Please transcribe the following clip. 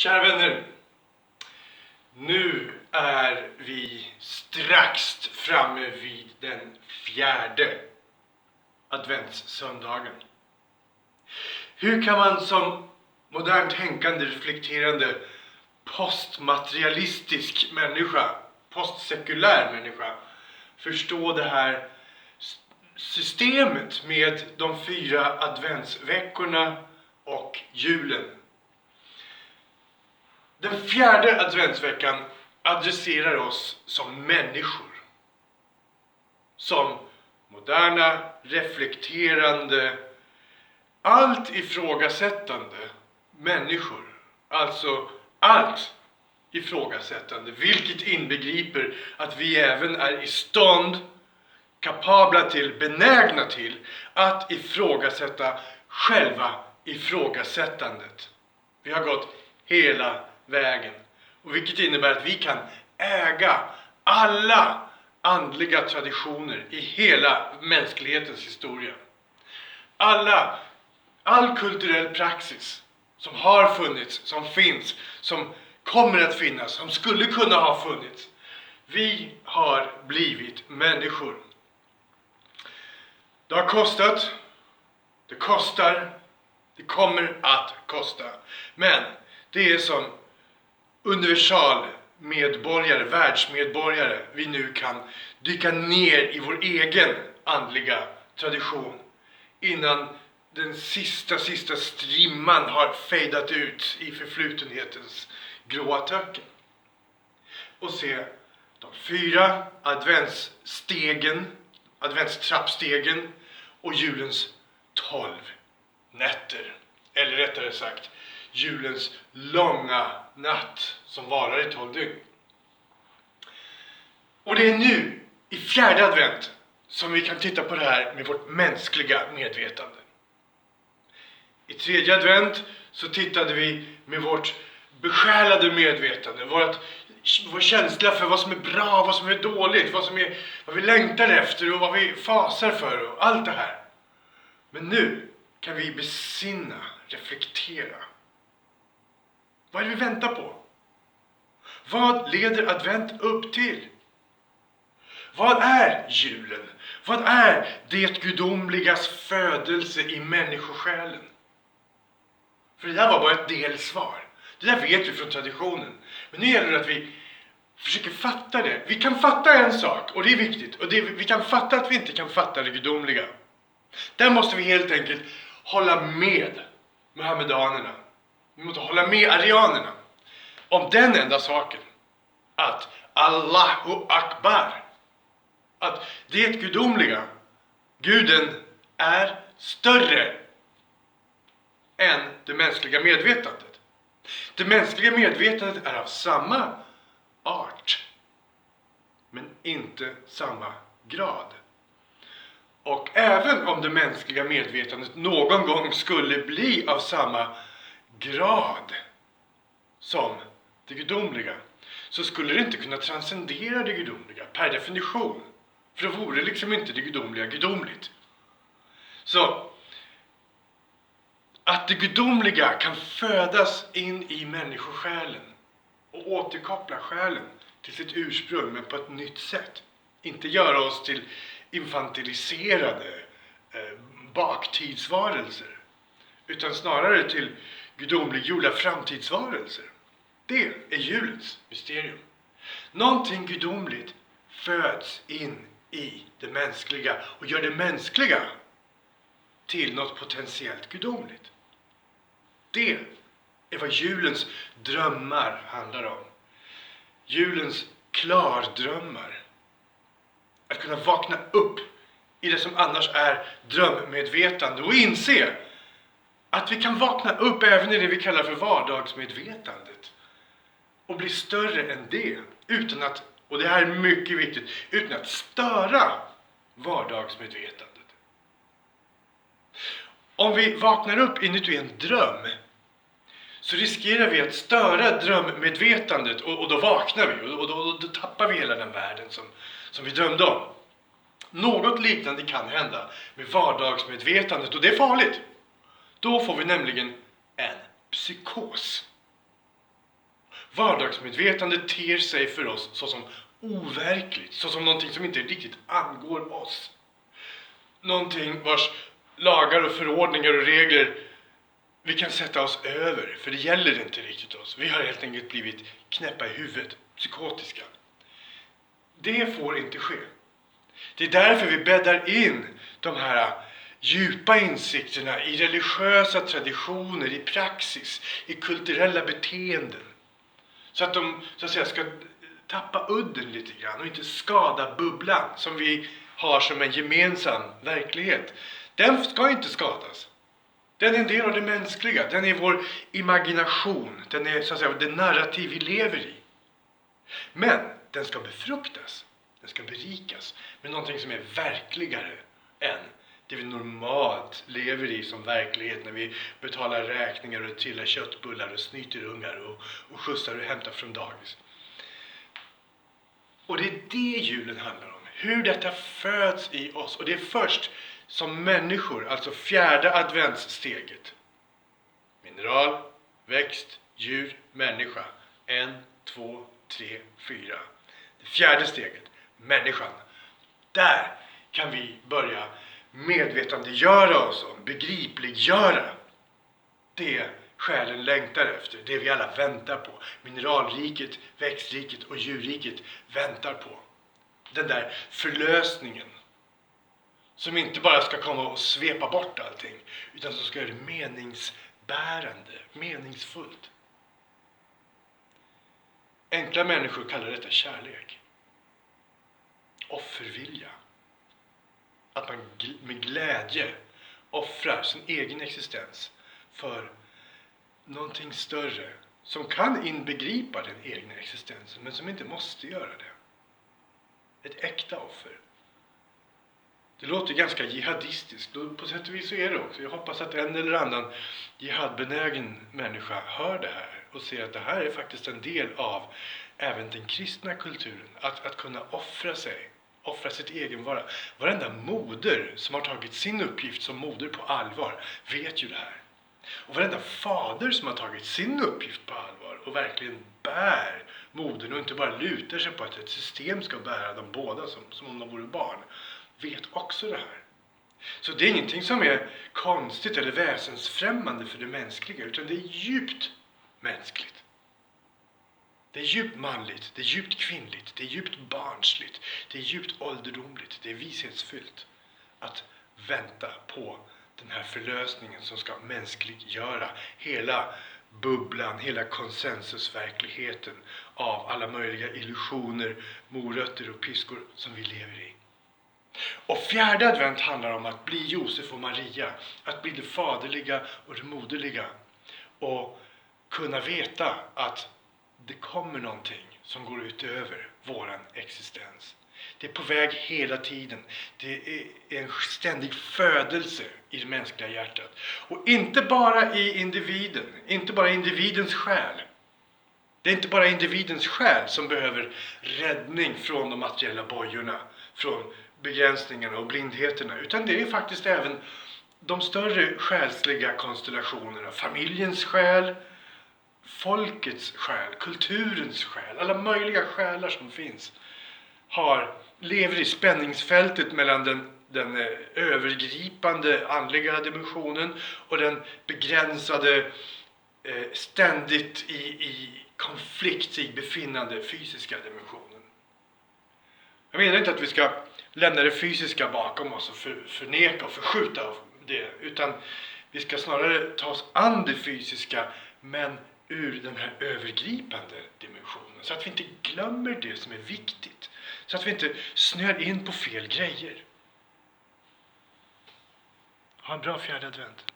Kära vänner, nu är vi strax framme vid den 4:e adventssöndagen. Hur kan man som modernt tänkande, reflekterande, postmaterialistisk människa, postsekulär människa, förstå det här systemet med de 4 adventsveckorna och julen? Den 4:e adventsveckan adresserar oss som människor. Som moderna, reflekterande, allt ifrågasättande människor. Alltså allt ifrågasättande, vilket inbegriper att vi även är i stånd, kapabla till, benägna till att ifrågasätta själva ifrågasättandet. Vi har gått hela vägen. Och vilket innebär att vi kan äga alla andliga traditioner i hela mänsklighetens historia. All kulturell praxis som har funnits, som finns, som kommer att finnas, som skulle kunna ha funnits. Vi har blivit människor. Det har kostat, det kostar, det kommer att kosta. Men det är som universal medborgare, världsmedborgare, vi nu kan dyka ner i vår egen andliga tradition innan den sista strimman har fejdat ut i förflutenhetens gråa töcken. Och se de 4 adventstrappstegen och julens 12 nätter. Eller rättare sagt, julens långa natt som varar i 12 dygn. Och det är nu, i 4:e advent, som vi kan titta på det här med vårt mänskliga medvetande. I 3:e advent så tittade vi med vårt besjälade medvetande, vår känsla för vad som är bra, vad som är dåligt, vad vi längtar efter och vad vi fasar för och allt det här. Men nu kan vi besinna, reflektera. Vad är det vi väntar på? Vad leder advent upp till? Vad är julen? Vad är det gudomligas födelse i människosjälen? För det där var bara ett delsvar. Det där vet vi från traditionen. Men nu gäller det att vi försöker fatta det. Vi kan fatta en sak, och det är viktigt. Och vi kan fatta att vi inte kan fatta det gudomliga. Där måste vi helt enkelt hålla med muhammedanerna. Vi måste hålla med arianerna om den enda saken. Att Allahu Akbar. Att det gudomliga, Guden, är större än det mänskliga medvetandet. Det mänskliga medvetandet är av samma art, men inte samma grad. Och även om det mänskliga medvetandet någon gång skulle bli av samma grad som det gudomliga, så skulle det inte kunna transcendera det gudomliga per definition. För då vore liksom inte det gudomliga gudomligt. Så att det gudomliga kan födas in i människosjälen och återkoppla själen till sitt ursprung, men på ett nytt sätt. Inte göra oss till infantiliserade baktidsvarelser, utan snarare till gudomliggjorda framtidsvarelser. Det är julens mysterium. Någonting gudomligt föds in i det mänskliga och gör det mänskliga till något potentiellt gudomligt. Det är vad julens drömmar handlar om. Julens klardrömmar. Att kunna vakna upp i det som annars är drömmedvetande och inse att vi kan vakna upp även i det vi kallar för vardagsmedvetandet och bli större än det utan att, och det här är mycket viktigt, utan att störa vardagsmedvetandet. Om vi vaknar upp inuti en dröm så riskerar vi att störa drömmedvetandet och då vaknar vi och då tappar vi hela den världen som vi drömde om. Något liknande kan hända med vardagsmedvetandet och det är farligt. Då får vi nämligen en psykos. Vardagsmedvetande ter sig för oss såsom overkligt, såsom någonting som inte riktigt angår oss. Någonting vars lagar och förordningar och regler vi kan sätta oss över, för det gäller inte riktigt oss. Vi har helt enkelt blivit knäppa i huvudet, psykotiska. Det får inte ske. Det är därför vi bäddar in de här djupa insikterna i religiösa traditioner, i praxis, i kulturella beteenden. Så att de så att säga ska tappa udden lite grann och inte skada bubblan som vi har som en gemensam verklighet. Den ska inte skadas. Den är en del av det mänskliga. Den är vår imagination. Den är så att säga det narrativ vi lever i. Men den ska befruktas. Den ska berikas med någonting som är verkligare än det vi normalt lever i som verklighet när vi betalar räkningar och trillar köttbullar och snyter ungar och skjutsar och hämtar från dagis. Och det är det julen handlar om. Hur detta föds i oss. Och det är först som människor, alltså fjärde adventssteget. Mineral, växt, djur, människa. 1, 2, 3, 4. Det fjärde steget, människan. Där kan vi börja medvetandegöra oss om, begripliggöra det själen längtar efter, det vi alla väntar på. Mineralriket, växtriket och djurriket väntar på. Den där förlösningen som inte bara ska komma och svepa bort allting, utan som ska göra det meningsbärande, meningsfullt. Enkla människor kallar detta kärlek. Offervilja. Att man med glädje offrar sin egen existens för någonting större som kan inbegripa den egna existensen men som inte måste göra det. Ett äkta offer. Det låter ganska jihadistiskt. På sätt och vis så är det också. Jag hoppas att en eller annan jihadbenägen människa hör det här och ser att det här är faktiskt en del av även den kristna kulturen. Att kunna offra sig. Offra sitt egenvara. Varenda moder som har tagit sin uppgift som moder på allvar vet ju det här. Och varenda fader som har tagit sin uppgift på allvar och verkligen bär modern och inte bara lutar sig på att ett system ska bära dem båda som om de vore barn, vet också det här. Så det är ingenting som är konstigt eller väsensfrämmande för det mänskliga, utan det är djupt mänskligt. Det är djupt manligt, det är djupt kvinnligt, det är djupt barnsligt, det är djupt ålderdomligt, det är vishetsfyllt att vänta på den här förlösningen som ska mänskliggöra hela bubblan, hela konsensusverkligheten av alla möjliga illusioner, morötter och piskor som vi lever i. Och fjärde advent handlar om att bli Josef och Maria, att bli det faderliga och det moderliga och kunna veta att det kommer någonting som går utöver våran existens. Det är på väg hela tiden. Det är en ständig födelse i det mänskliga hjärtat. Och inte bara i individen, inte bara individens själ. Det är inte bara individens själ som behöver räddning från de materiella bojorna, från begränsningarna och blindheterna, utan det är faktiskt även de större själsliga konstellationerna, familjens själ, folkets själ, kulturens själ, alla möjliga själar som finns lever i spänningsfältet mellan den övergripande andliga dimensionen och den begränsade, ständigt i konflikt sig befinnande fysiska dimensionen. Jag menar inte att vi ska lämna det fysiska bakom oss och förneka och förskjuta det, utan vi ska snarare ta oss an det fysiska men ur den här övergripande dimensionen, så att vi inte glömmer det som är viktigt, så att vi inte snör in på fel grejer. Ha en bra fjärde advent.